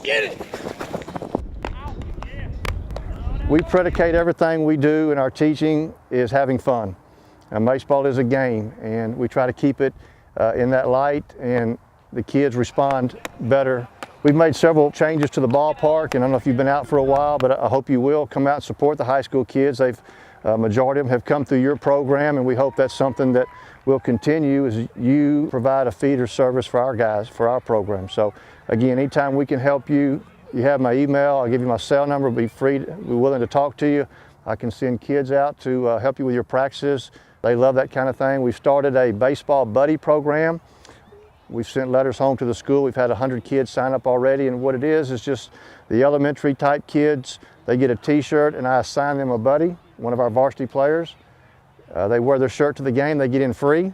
Get it! We predicate everything we do in our teaching is having fun. And baseball is a game, and we try to keep it in that light, and the kids respond better. We've made several changes to the ballpark, and I don't know if you've been out for a while, but I hope you will come out and support the high school kids. Majority of them have come through your program, and we hope that's something that will continue as you provide a feeder service for our guys, for our program. So again, anytime we can help you, you have my email, I'll give you my cell number, be willing to talk to you. I can send kids out to help you with your practices. They love that kind of thing. We've started a baseball buddy program. We've sent letters home to the school. We've had 100 kids sign up already, and what it is just the elementary type kids, they get a t-shirt and I assign them a buddy, one of our varsity players. They wear their shirt to the game, they get in free.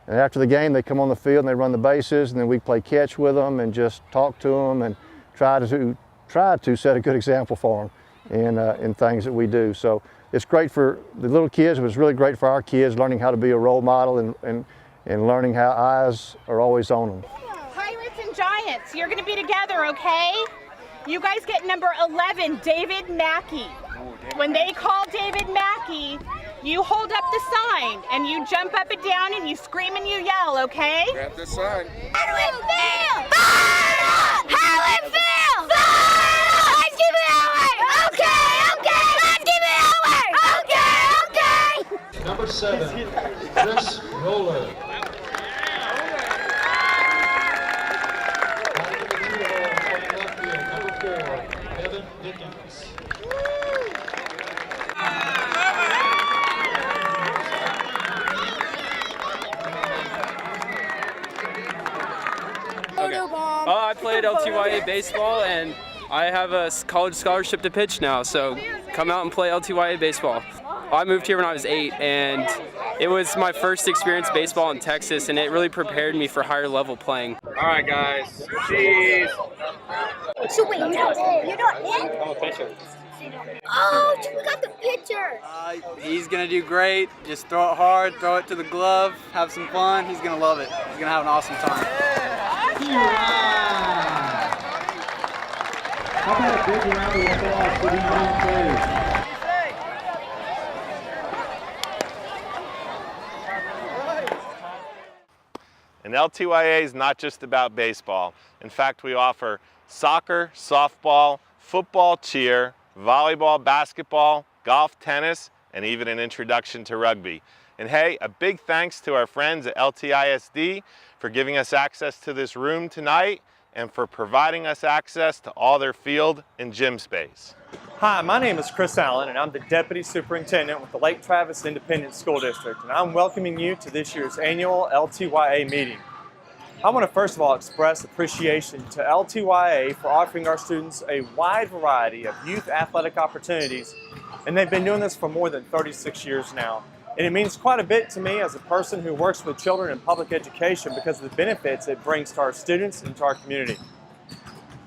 And after the game, they come on the field and they run the bases, and then we play catch with them and just talk to them and try to set a good example for them in things that we do. So it's great for the little kids, but it's really great for our kids, learning how to be a role model and learning how eyes are always on them. Pirates and Giants, you're gonna be together, okay? You guys get number 11, David Mackey. When they call David Mackey, you hold up the sign and you jump up and down and you scream and you yell, okay? Grab the sign. How do it feel? Fire! How it feel? Fire! Let's give it away! Okay! Let's give it away! Okay! Number 7, Chris Roller. Number 4, Evan Dickens. I played LTYA baseball, and I have a college scholarship to pitch now, so come out and play LTYA baseball. I moved here when I was 8, and it was my first experience baseball in Texas, and it really prepared me for higher level playing. All right, guys. Cheese. So wait, you're not in? I'm a pitcher. Oh, we got the pitcher. He's going to do great. Just throw it hard, throw it to the glove, have some fun. He's going to love it. He's going to have an awesome time. How about a big round of applause for these young players? And LTYA is not just about baseball. In fact, we offer soccer, softball, football, cheer, volleyball, basketball, golf, tennis, and even an introduction to rugby. And hey, a big thanks to our friends at LTISD for giving us access to this room tonight and for providing us access to all their field and gym space. Hi, my name is Chris Allen, and I'm the Deputy Superintendent with the Lake Travis Independent School District, and I'm welcoming you to this year's annual LTYA meeting. I want to first of all express appreciation to LTYA for offering our students a wide variety of youth athletic opportunities, and they've been doing this for more than 36 years now. And it means quite a bit to me as a person who works with children in public education because of the benefits it brings to our students and to our community.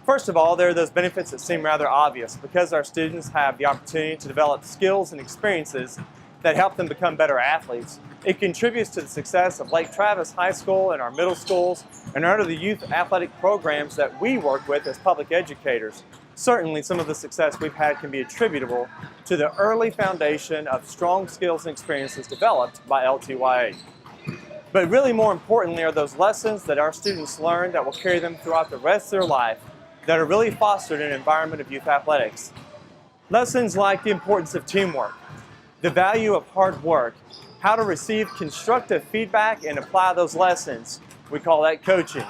First of all, there are those benefits that seem rather obvious because our students have the opportunity to develop skills and experiences that help them become better athletes. It contributes to the success of Lake Travis High School and our middle schools and our other youth athletic programs that we work with as public educators. Certainly, some of the success we've had can be attributable to the early foundation of strong skills and experiences developed by LTYA. But really more importantly are those lessons that our students learn that will carry them throughout the rest of their life that are really fostered in an environment of youth athletics. Lessons like the importance of teamwork, the value of hard work, how to receive constructive feedback and apply those lessons. We call that coaching.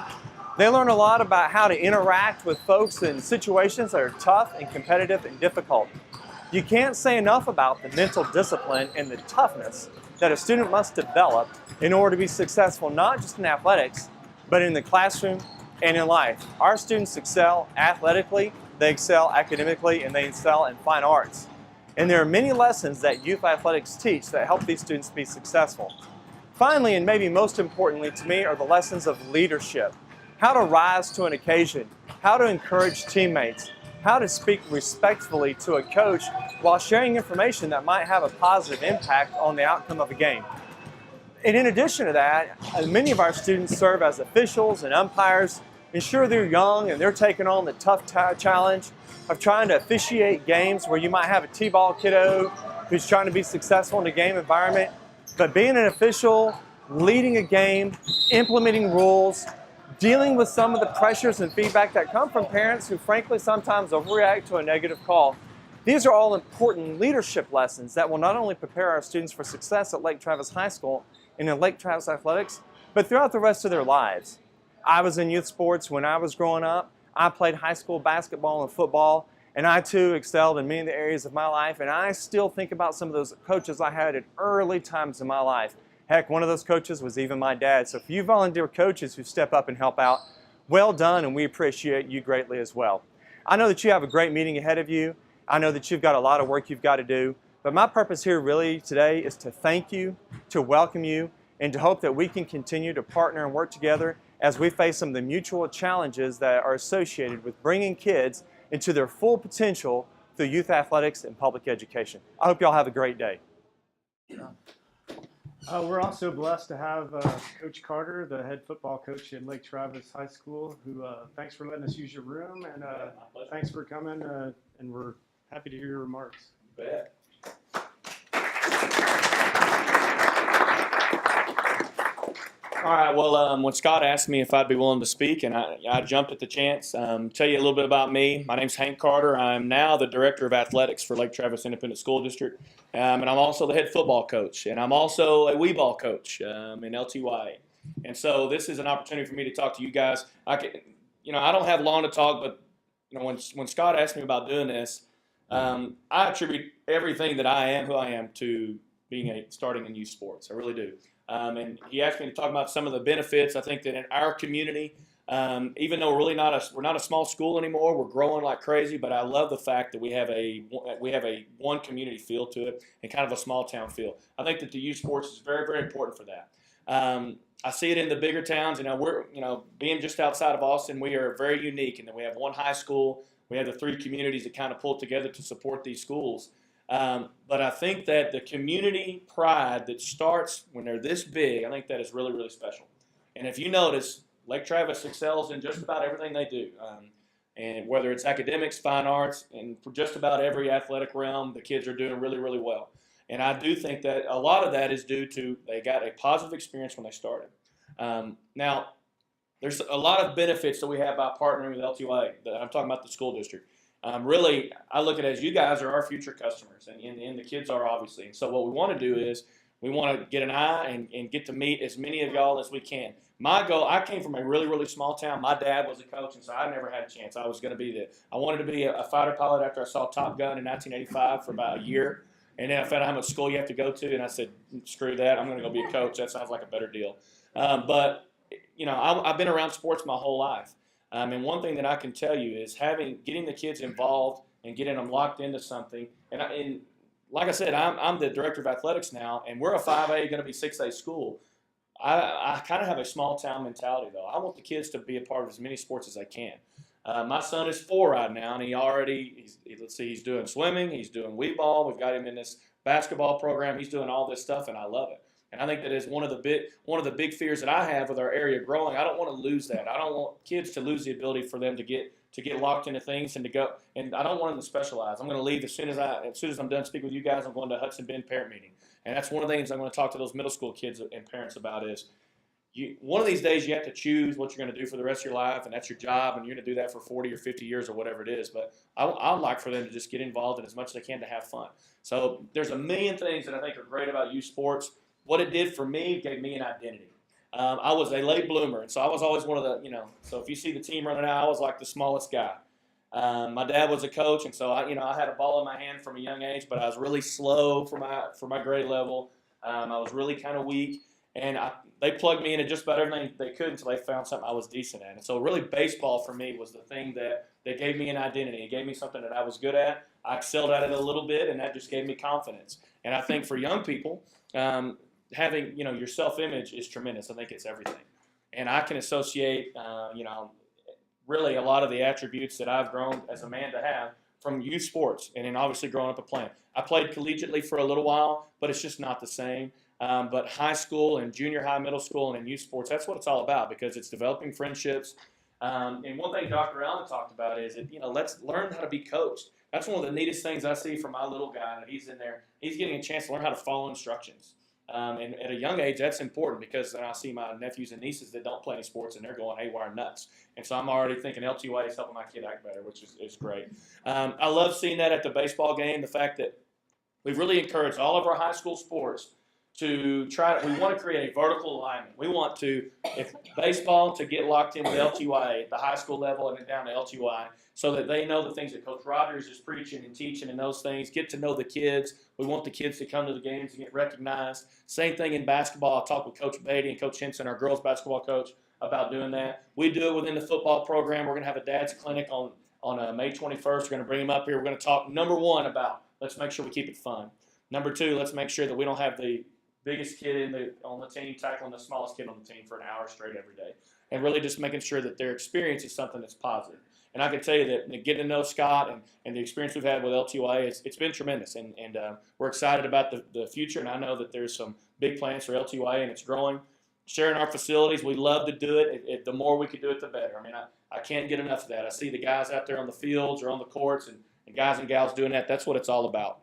They learn a lot about how to interact with folks in situations that are tough and competitive and difficult. You can't say enough about the mental discipline and the toughness that a student must develop in order to be successful not just in athletics, but in the classroom and in life. Our students excel athletically, they excel academically, and they excel in fine arts. And there are many lessons that youth athletics teach that help these students be successful. Finally, and maybe most importantly to me, are the lessons of leadership. How to rise to an occasion, how to encourage teammates, how to speak respectfully to a coach while sharing information that might have a positive impact on the outcome of a game. And in addition to that, many of our students serve as officials and umpires And sure, they're young and they're taking on the tough challenge of trying to officiate games where you might have a T-ball kiddo who's trying to be successful in the game environment. But being an official, leading a game, implementing rules, dealing with some of the pressures and feedback that come from parents who frankly sometimes overreact to a negative call. These are all important leadership lessons that will not only prepare our students for success at Lake Travis High School and in Lake Travis athletics, but throughout the rest of their lives. I was in youth sports when I was growing up. I played high school basketball and football, and I too excelled in many of the areas of my life, and I still think about some of those coaches I had at early times in my life. Heck, one of those coaches was even my dad. So for you volunteer coaches who step up and help out, well done, and we appreciate you greatly as well. I know that you have a great meeting ahead of you. I know that you've got a lot of work you've got to do, but my purpose here really today is to thank you, to welcome you, and to hope that we can continue to partner and work together as we face some of the mutual challenges that are associated with bringing kids into their full potential through youth athletics and public education. I hope y'all have a great day. We're also blessed to have Coach Carter, the head football coach at Lake Travis High School, who thanks for letting us use your room, and thanks for coming, and we're happy to hear your remarks. You bet. All right, well, when Scott asked me if I'd be willing to speak, and I jumped at the chance. Tell you a little bit about me. My name's Hank Carter. I'm now the Director of Athletics for Lake Travis Independent School District, and I'm also the head football coach, and I'm also a Wee-ball coach in LTYA. And so this is an opportunity for me to talk to you guys. I don't have long to talk, but when Scott asked me about doing this, I attribute everything that I am, who I am, to starting in youth sports. I really do. And he asked me to talk about some of the benefits. I think that in our community, even though we're not a small school anymore, we're growing like crazy. But I love the fact that we have a one community feel to it and kind of a small town feel. I think that the youth sports is very, very important for that. I see it in the bigger towns. We're being just outside of Austin, we are very unique in that we have one high school. We have the three communities that kind of pull together to support these schools. But I think that the community pride that starts when they're this big, I think that is really, really special. And if you notice, Lake Travis excels in just about everything they do. And whether it's academics, fine arts, and for just about every athletic realm, the kids are doing really, really well. And I do think that a lot of that is due to they got a positive experience when they started. Now, there's a lot of benefits that we have by partnering with LTYA. I'm talking about the school district. Really, I look at it as you guys are our future customers, and the kids are obviously. And so what we want to do is we want to get an eye and get to meet as many of y'all as we can. My goal, I came from a really, really small town. My dad was a coach, and so I never had a chance. I wanted to be a fighter pilot after I saw Top Gun in 1985 for about a year. And then I found out how much school you have to go to, and I said, screw that, I'm going to go be a coach. That sounds like a better deal. But I've been around sports my whole life. And one thing that I can tell you is getting the kids involved and getting them locked into something. And like I said, I'm the director of athletics now, and we're a 5A, going to be 6A school. I kind of have a small town mentality, though. I want the kids to be a part of as many sports as they can. My son is 4 right now, and he's doing swimming, he's doing Wee-ball. We've got him in this basketball program. He's doing all this stuff, and I love it. And I think that is one of the big fears that I have with our area growing. I don't want to lose that. I don't want kids to lose the ability for them to get locked into things and to go. And I don't want them to specialize. I'm going to leave as soon as I'm done speaking with you guys. I'm going to Hudson Bend parent meeting, and that's one of the things I'm going to talk to those middle school kids and parents about is. One of these days you have to choose what you're going to do for the rest of your life, and that's your job, and you're going to do that for 40 or 50 years or whatever it is. But I'd like for them to just get involved in as much as they can to have fun. So there's a million things that I think are great about youth sports. What it did for me gave me an identity. I was a late bloomer, and so I was always one of the, so if you see the team running out, I was like the smallest guy. My dad was a coach, and so I had a ball in my hand from a young age, but I was really slow for my grade level. I was really kind of weak. And they plugged me into just about everything they could until they found something I was decent at. And so really baseball for me was the thing that gave me an identity. It gave me something that I was good at. I excelled at it a little bit, and that just gave me confidence. And I think for young people, having your self-image is tremendous. I think it's everything. And I can associate, really a lot of the attributes that I've grown as a man to have from youth sports and then obviously growing up a playing. I played collegiately for a little while, but it's just not the same. But high school and junior high, middle school, and in youth sports, that's what it's all about because it's developing friendships. And one thing Dr. Allen talked about is that, let's learn how to be coached. That's one of the neatest things I see from my little guy. That he's in there. He's getting a chance to learn how to follow instructions. And at a young age, that's important because then I see my nephews and nieces that don't play any sports and they're going haywire nuts. And so I'm already thinking LTYA is helping my kid act better, which is great. I love seeing that at the baseball game, the fact that we've really encouraged all of our high school sports to we want to create a vertical alignment. We want if baseball, to get locked into LTYA at the high school level and then down to LTY so that they know the things that Coach Rogers is preaching and teaching and those things, get to know the kids. We want the kids to come to the games and get recognized. Same thing in basketball. I talked with Coach Beatty and Coach Henson, our girls basketball coach, about doing that. We do it within the football program. We're going to have a dad's clinic on May 21st. We're going to bring him up here. We're going to talk, number one, about let's make sure we keep it fun. Number two, let's make sure that we don't have the biggest kid on the team tackling the smallest kid on the team for an hour straight every day. And really just making sure that their experience is something that's positive. And I can tell you that getting to know Scott and the experience we've had with LTYA, it's been tremendous. And we're excited about the future. And I know that there's some big plans for LTYA and it's growing. Sharing our facilities, we love to do it. The more we can do it, the better. I mean, I can't get enough of that. I see the guys out there on the fields or on the courts and guys and gals doing that. That's what it's all about.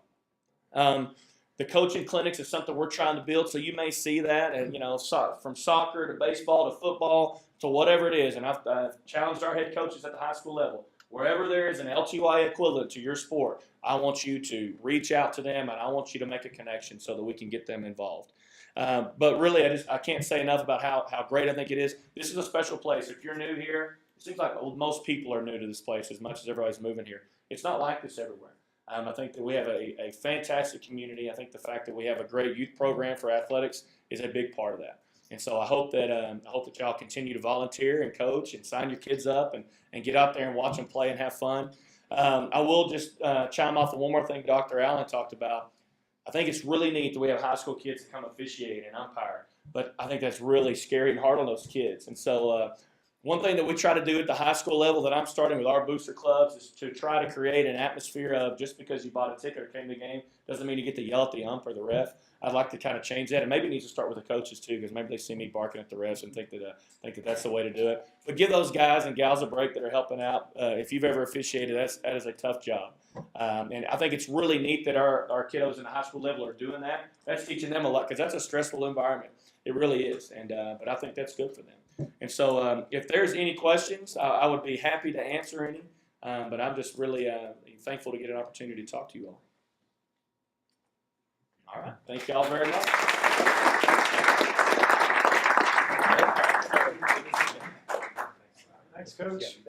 The coaching clinics is something we're trying to build, so you may see that, and from soccer to baseball to football to whatever it is. And I've challenged our head coaches at the high school level. Wherever there is an LTYA equivalent to your sport, I want you to reach out to them, and I want you to make a connection so that we can get them involved. But really, I can't say enough about how great I think it is. This is a special place. If you're new here, it seems like most people are new to this place as much as everybody's moving here. It's not like this everywhere. I think that we have a fantastic community. I think the fact that we have a great youth program for athletics is a big part of that. And so I hope that y'all continue to volunteer and coach and sign your kids up and get out there and watch them play and have fun. I will just chime off on one more thing Dr. Allen talked about. I think it's really neat that we have high school kids that come officiate and umpire, but I think that's really scary and hard on those kids. And so one thing that we try to do at the high school level that I'm starting with our booster clubs is to try to create an atmosphere of just because you bought a ticket or came to the game doesn't mean you get to yell at the ump or the ref. I'd like to kind of change that, and maybe it needs to start with the coaches too, because maybe they see me barking at the refs and think that that's the way to do it. But give those guys and gals a break that are helping out. If you've ever officiated, that is a tough job. And I think it's really neat that our kiddos in the high school level are doing that. That's teaching them a lot because that's a stressful environment. It really is, and but I think that's good for them. And so if there's any questions, I would be happy to answer any. But I'm just really thankful to get an opportunity to talk to you all. All right. Thank you all very much. Thanks, Coach.